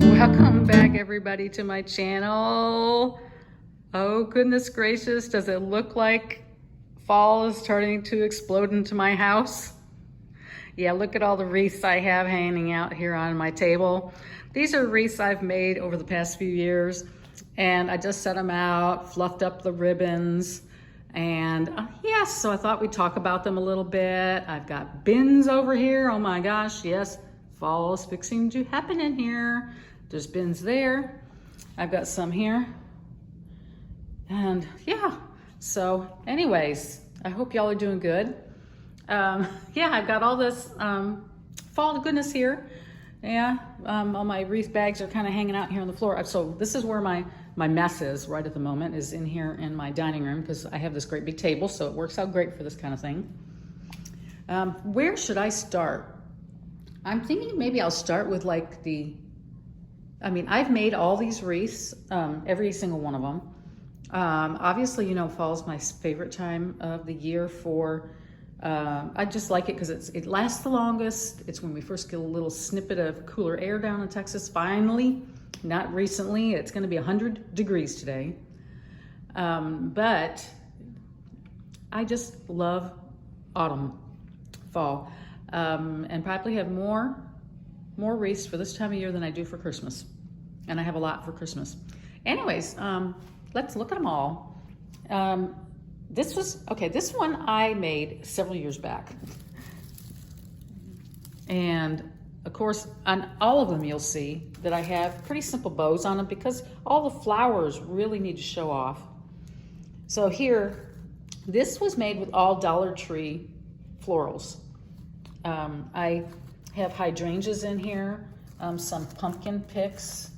Welcome back everybody to my channel. Oh goodness gracious, does it look like fall is starting to explode into my house? Yeah, look at all the wreaths I have hanging out here on my table. These are wreaths I've made over the past few years, and I just set them out, fluffed up the ribbons, and yes, so I thought we'd talk about them a little bit. I've got bins over here. Oh my gosh, yes, fall is fixing to happen in here. There's bins there. I've got some here. And yeah, so anyways, I hope y'all are doing good. Yeah, I've got all this fall goodness here. Yeah, all my wreath bags are kind of hanging out here on the floor. So this is where my mess is right at the moment, is in here in my dining room, because I have this great big table, so it works out great for this kind of thing. Where should I start? I'm thinking maybe I'll start with like I've made all these wreaths, every single one of them. Obviously, you know, fall is my favorite time of the year for, I just like it because it lasts the longest. It's when we first get a little snippet of cooler air down in Texas, finally, not recently. It's gonna be 100 degrees today. But I just love autumn, fall, and probably have more wreaths for this time of year than I do for Christmas. And I have a lot for Christmas. Anyways, let's look at them all. This one I made several years back. And of course, on all of them, you'll see that I have pretty simple bows on them because all the flowers really need to show off. So here, this was made with all Dollar Tree florals. I have hydrangeas in here, some pumpkin picks,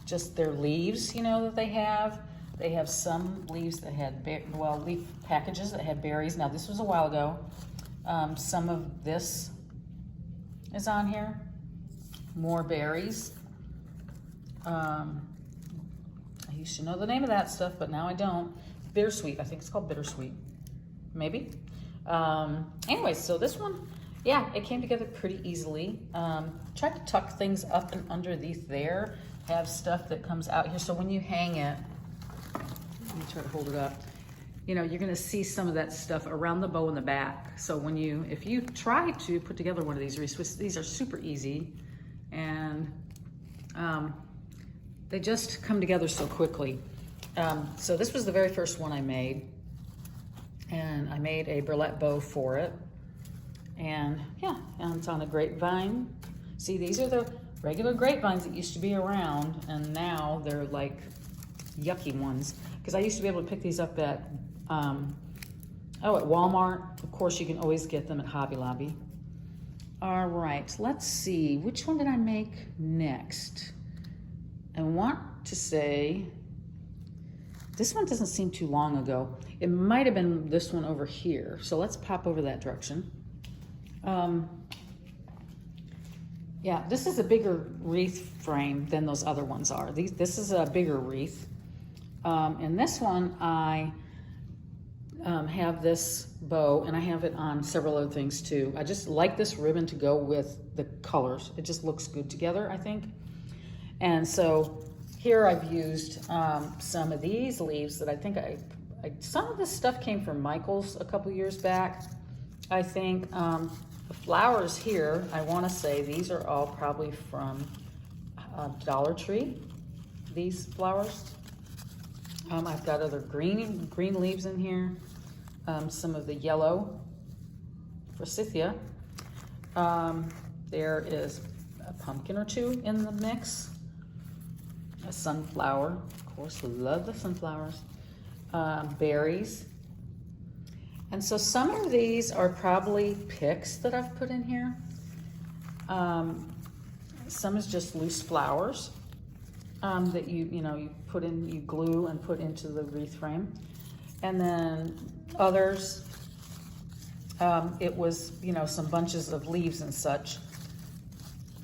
just their leaves, you know, that they have. They have some leaves that had, leaf packages that had berries. Now this was a while ago. Some of this is on here. More berries. I used to know the name of that stuff, but now I don't. Bittersweet, I think it's called bittersweet, maybe. Anyway, so this one, yeah, it came together pretty easily. Tried to tuck things up and underneath there. Have stuff that comes out here. So when you hang it, let me try to hold it up. You know, you're gonna see some of that stuff around the bow in the back. So if you try to put together one of these wreaths, these are super easy, and they just come together so quickly. So this was the very first one I made, and I made a burlap bow for it. And yeah, and it's on a grapevine. See, these are the regular grapevines that used to be around, and now they're like yucky ones. Because I used to be able to pick these up at Walmart. Of course, you can always get them at Hobby Lobby. All right, let's see. Which one did I make next? I want to say, this one doesn't seem too long ago. It might have been this one over here. So let's pop over that direction. Yeah, this is a bigger wreath frame than those other ones are. This is a bigger wreath. And this one, I have this bow, and I have it on several other things too. I just like this ribbon to go with the colors. It just looks good together, I think. And so here I've used some of these leaves that I think some of this stuff came from Michael's a couple years back, I think. The flowers here, I want to say these are all probably from Dollar Tree, these flowers. I've got other green leaves in here, some of the yellow forsythia. There is a pumpkin or two in the mix. A sunflower, of course, love the sunflowers. Berries. And so some of these are probably picks that I've put in here. Some is just loose flowers that you glue and put into the wreath frame. And then others, it was, some bunches of leaves and such.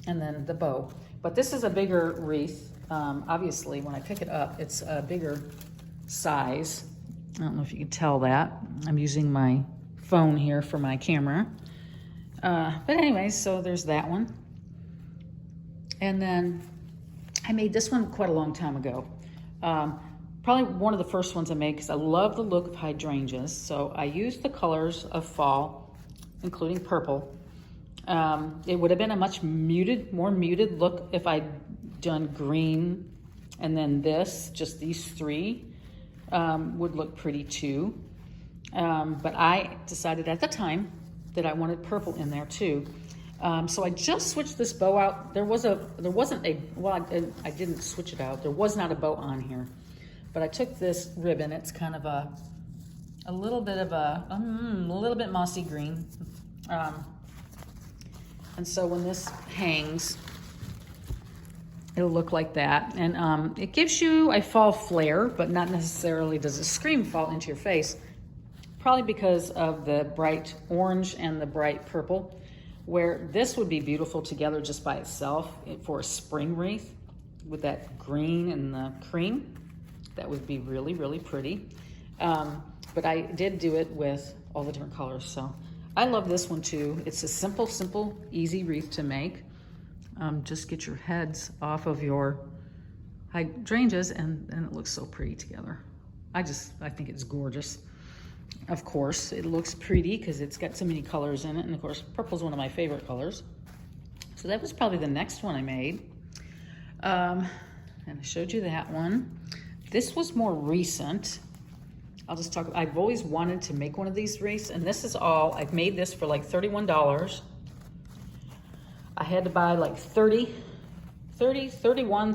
And then the bow. But this is a bigger wreath. Obviously, when I pick it up, it's a bigger size. I don't know if you can tell that. I'm using my phone here for my camera. But anyway, so there's that one. And then I made this one quite a long time ago. Probably one of the first ones I made because I love the look of hydrangeas. So I used the colors of fall, including purple. It would have been a much more muted look if I'd done green and then this, just these three would look pretty too. But I decided at the time that I wanted purple in there too. So I just switched this bow out. There wasn't a, well, I didn't switch it out. There was not a bow on here. But I took this ribbon. It's kind of a little bit of a little bit mossy green. And so when this hangs, it'll look like that. And it gives you a fall flare, but not necessarily does it scream fall into your face. Probably because of the bright orange and the bright purple, where this would be beautiful together just by itself for a spring wreath with that green and the cream. That would be really, really pretty. But I did do it with all the different colors. So I love this one too. It's a simple, easy wreath to make. Just get your heads off of your hydrangeas and it looks so pretty together. I think it's gorgeous. Of course, it looks pretty because it's got so many colors in it. And of course, purple is one of my favorite colors. So that was probably the next one I made. And I showed you that one. This was more recent. I've always wanted to make one of these wreaths, and this is all, I've made this for like $31. I had to buy like 31,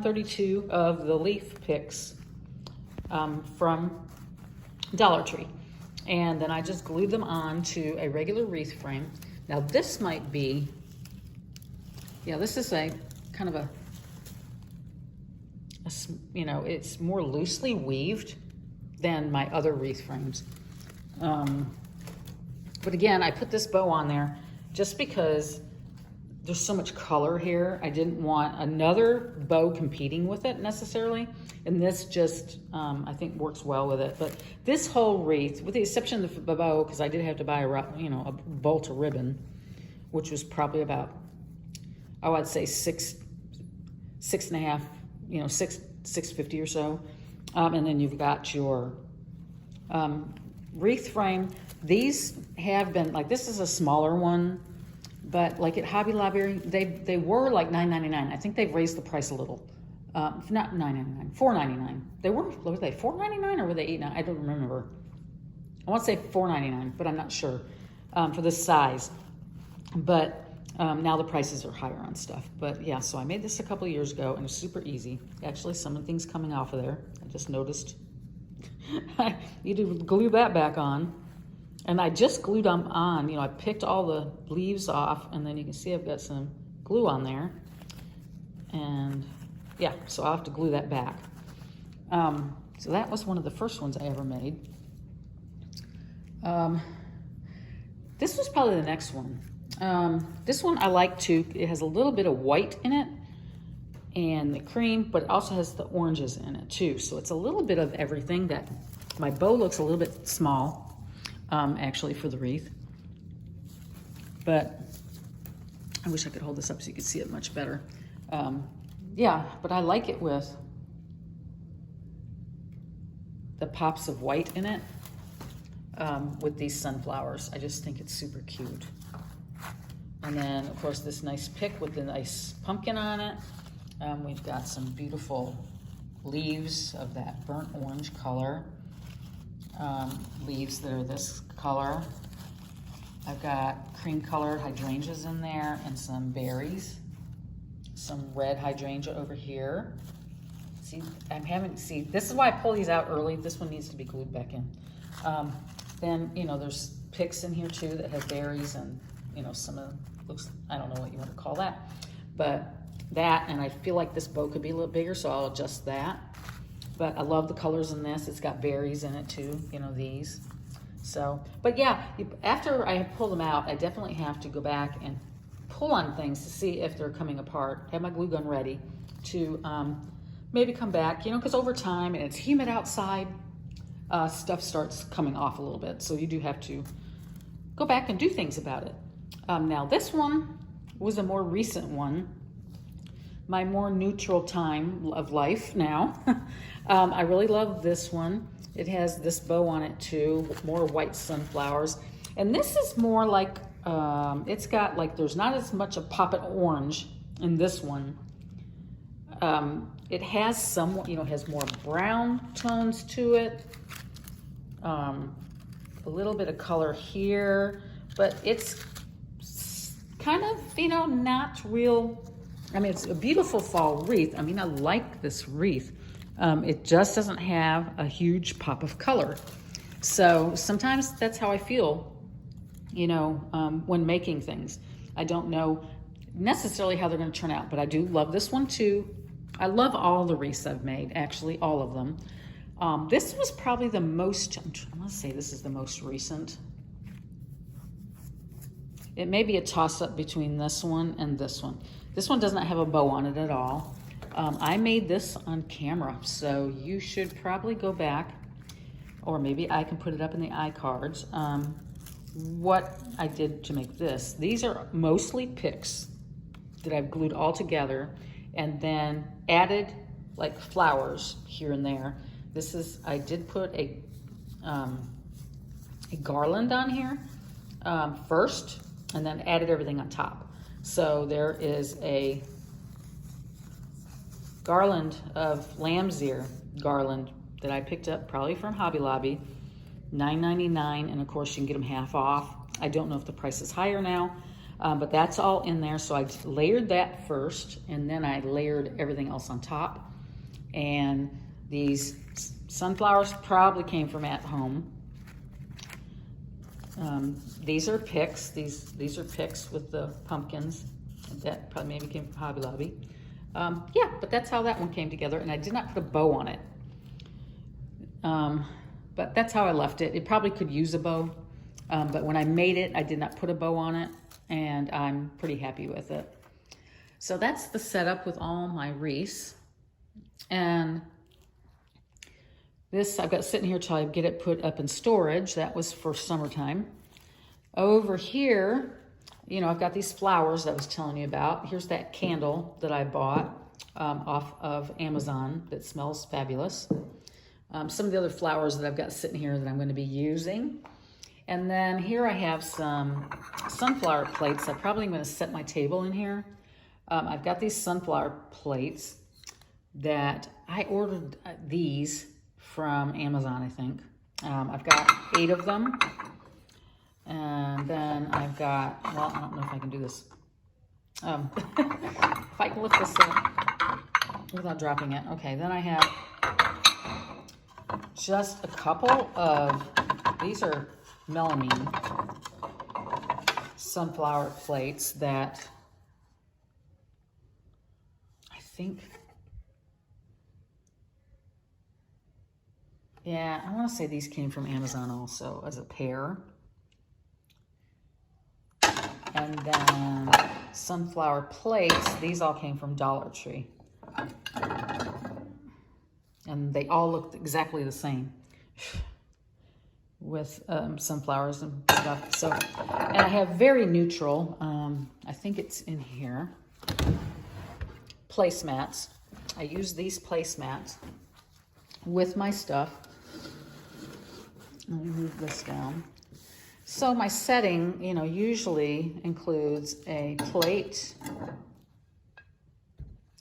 32 of the leaf picks from Dollar Tree. And then I just glued them on to a regular wreath frame. Now this might be, yeah, this is a kind of a it's more loosely weaved than my other wreath frames. But again, I put this bow on there just because there's so much color here. I didn't want another bow competing with it necessarily. And this just, I think works well with it. But this whole wreath, with the exception of the bow, because I did have to buy a bolt of ribbon, which was probably about, I'd say six and a half, $6.50 or so. And then you've got your wreath frame. These have been, like this is a smaller one, but like at Hobby Lobby, they were like $9.99. I think they've raised the price a little. Not $9.99, $4.99. Were they $4.99 or were they $8.99? I don't remember. I want to say $4.99, but I'm not sure for this size. But now the prices are higher on stuff. But yeah, so I made this a couple years ago and it was super easy. Actually, some of the things coming off of there, I just noticed. I need to glue that back on. And I just glued them on, I picked all the leaves off and then you can see I've got some glue on there. And yeah, so I'll have to glue that back. So that was one of the first ones I ever made. This was probably the next one. This one I like too. It has a little bit of white in it and the cream, but it also has the oranges in it too. So it's a little bit of everything. That my bow looks a little bit small, actually, for the wreath. But I wish I could hold this up so you could see it much better. Yeah, but I like it with the pops of white in it with these sunflowers. I just think it's super cute. And then, of course, this nice pick with the nice pumpkin on it. We've got some beautiful leaves of that burnt orange color. Leaves that are this color. I've got cream colored hydrangeas in there and some berries. Some red hydrangea over here. See, this is why I pull these out early. This one needs to be glued back in. Then, there's picks in here too that have berries and, some of looks, I don't know what you want to call that, but that, and I feel like this bow could be a little bigger, so I'll adjust that. But I love the colors in this. It's got berries in it too, these. So, but yeah, after I pull them out, I definitely have to go back and pull on things to see if they're coming apart. Have my glue gun ready to maybe come back, because over time, and it's humid outside, stuff starts coming off a little bit. So you do have to go back and do things about it. Now this one was a more recent one. my more neutral time of life now. I really love this one. It has this bow on it too, more white sunflowers. And this is more like, it's got like, there's not as much of poppin' orange in this one. It has some, you know, has more brown tones to it. A little bit of color here, but it's kind of, you know, not real. I mean, it's a beautiful fall wreath. I mean, I like this wreath. It just doesn't have a huge pop of color. So sometimes that's how I feel, you know, when making things. I don't know necessarily how they're going to turn out, but I do love this one too. I love all the wreaths I've made, actually, all of them. This was probably the most, I'm going to say this is the most recent. It may be a toss-up between this one and this one. This one does not have a bow on it at all. I made this on camera, so you should probably go back, or maybe I can put it up in the iCards. What I did to make this. These are mostly picks that I've glued all together and then added like flowers here and there. This is, I did put a garland on here first, and then added everything on top. So there is a garland of lamb's ear garland that I picked up probably from Hobby Lobby, $9.99, and of course you can get them half off. I don't know if the price is higher now, but that's all in there. So I layered that first, and then I layered everything else on top. And these sunflowers probably came from at home. These are picks. These are picks with the pumpkins. That probably maybe came from Hobby Lobby. Yeah, but that's how that one came together, and I did not put a bow on it. But that's how I left it. It probably could use a bow, but when I made it, I did not put a bow on it, and I'm pretty happy with it. So that's the setup with all my wreaths. And this I've got sitting here till I get it put up in storage. That was for summertime. Over here, you know, I've got these flowers that I was telling you about. Here's that candle that I bought off of Amazon that smells fabulous. Some of the other flowers that I've got sitting here that I'm going to be using. And then here I have some sunflower plates. I'm probably going to set my table in here. I've got these sunflower plates that I ordered these from Amazon, I think. I've got 8 of them. And then I've got, well, I don't know if I can do this. If I can lift this up without dropping it. Okay, then I have just a couple of, these are melamine sunflower plates that I think, yeah, I want to say these came from Amazon also as a pair. And then sunflower plates, these all came from Dollar Tree. And they all looked exactly the same with sunflowers and stuff. So, and I have very neutral, I think it's in here, placemats. I use these placemats with my stuff. Let me move this down. So my setting, you know, usually includes a plate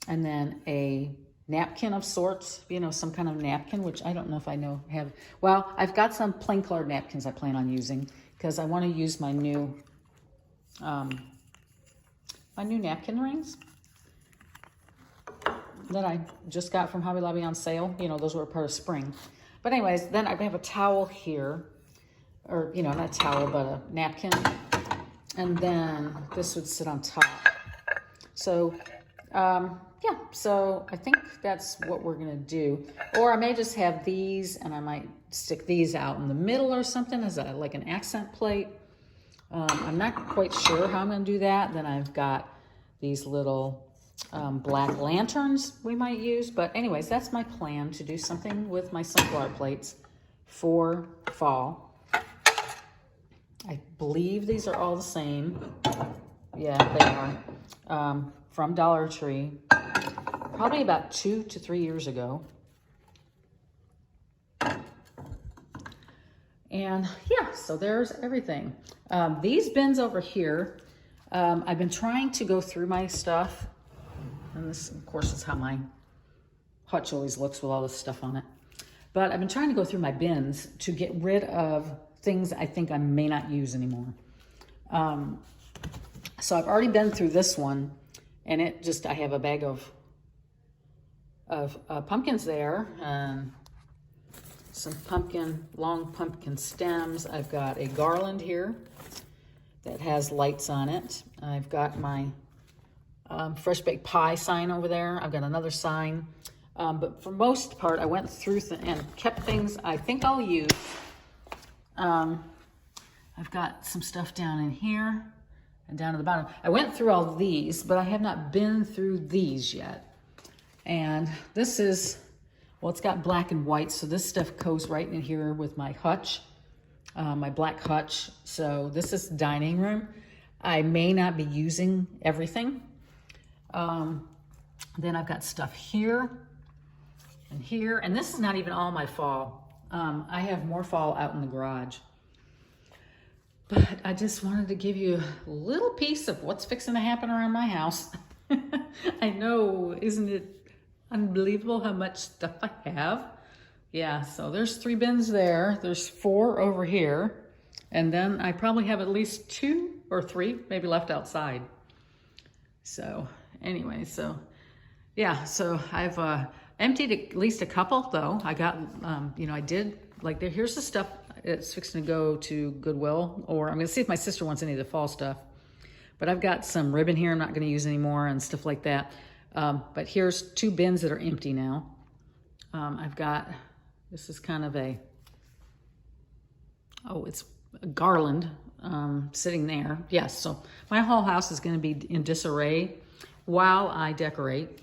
and then a napkin of sorts, you know, some kind of napkin, which I don't know if I have. Well, I've got some plain colored napkins I plan on using because I want to use my new napkin rings that I just got from Hobby Lobby on sale. You know, those were a part of spring. But anyways, then I have a towel here, or, you know, not a towel, but a napkin. And then this would sit on top. So, yeah, so I think that's what we're gonna do. Or I may just have these and I might stick these out in the middle or something as like an accent plate. I'm not quite sure how I'm gonna do that. Then I've got these little black lanterns we might use. But anyways, that's my plan, to do something with my sunflower plates for fall. I believe these are all the same. Yeah, they are. From Dollar Tree. probably about 2 to 3 years ago. And yeah, so there's everything. These bins over here, I've been trying to go through my stuff. And this, of course, is how my hutch always looks with all this stuff on it. But I've been trying to go through my bins to get rid of things I think I may not use anymore. So I've already been through this one, and it just, I have a bag of pumpkins there, and some long pumpkin stems. I've got a garland here that has lights on it. I've got my fresh baked pie sign over there. I've got another sign. But for most part, I went through and kept things I think I'll use. I've got some stuff down in here and down at the bottom. I went through all these, but I have not been through these yet. And this is, well, it's got black and white, so this stuff goes right in here with my hutch, my black hutch. So this is dining room. I may not be using everything. Then I've got stuff here and here, and this is not even all my fall. I have more fall out in the garage. But I just wanted to give you a little piece of what's fixing to happen around my house. I know, isn't it unbelievable how much stuff I have? Yeah, so there's 3 bins there. There's 4 over here. And then I probably have at least 2 or 3 maybe left outside. So anyway, so yeah, so I've emptied at least a couple though. I got, you know, I did, like, here's the stuff it's fixing to go to Goodwill, or I'm gonna see if my sister wants any of the fall stuff. But I've got some ribbon here I'm not gonna use anymore and stuff like that. But here's 2 bins that are empty now. I've got, this is kind of a, oh, it's a garland sitting there. Yes, so my whole house is gonna be in disarray while I decorate.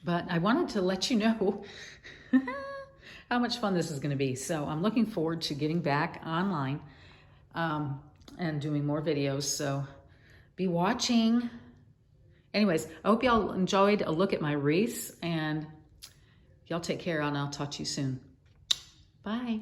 But I wanted to let you know how much fun this is gonna be. So I'm looking forward to getting back online and doing more videos. So be watching. Anyways, I hope y'all enjoyed a look at my wreaths, and y'all take care, and I'll talk to you soon. Bye.